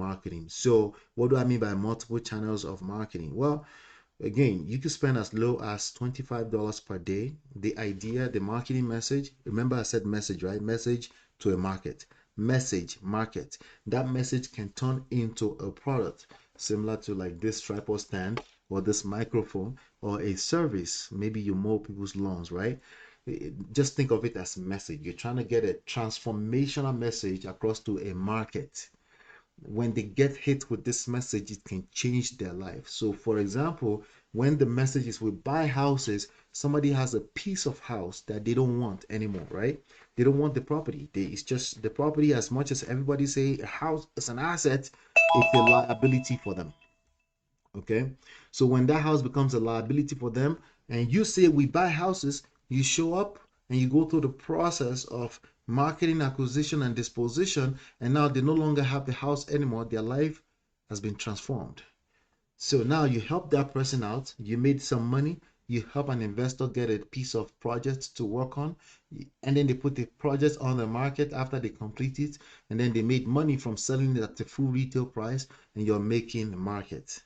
marketing. So what do I mean by multiple channels of marketing? Well, again, you could spend as low as $25 per day. The idea, the marketing message, remember I said message, right? Message to a market. Message, market. That message can turn into a product similar to like this tripod stand or this microphone or a service. Maybe you mow people's lawns, right? Just think of it as a message. You're trying to get a transformational message across to a market. When they get hit with this message, it can change their life. So, for example, when the message is we buy houses, somebody has a piece of house that they don't want anymore, right? They don't want the property. It's just the property, as much as everybody say a house is an asset, it's a liability for them. Okay. So when that house becomes a liability for them, and you say we buy houses, you show up and you go through the process of marketing, acquisition, and disposition, and now they no longer have the house anymore. Their life has been transformed. So now you help that person out, you made some money, you help an investor get a piece of project to work on, and then they put the project on the market after they complete it, and then they made money from selling it at the full retail price, and you're making market.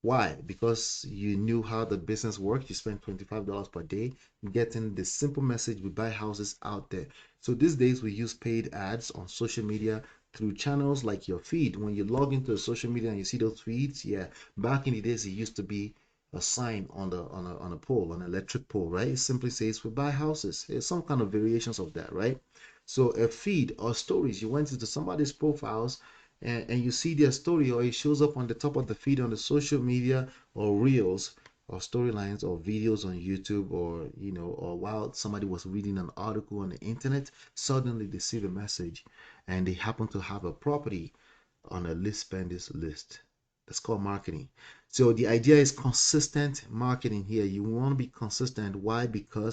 Why? Because you knew how the business worked. You spent $25 per day getting the simple message we buy houses out there. So these days we use paid ads on social media through channels like your feed. When you log into social media and you see those feeds, yeah, back in the days it used to be a sign on the on a pole, on an electric pole, right? It simply says we buy houses. It's some kind of variations of that, right? So a feed or stories, you went into somebody's profiles and you see their story, or it shows up on the top of the feed on the social media or reels or storylines or videos on YouTube, or or while somebody was reading an article on the internet, suddenly they see the message and they happen to have a property on a list spenders list. That's called marketing. So the idea is consistent marketing here. You want to be consistent. Why? Because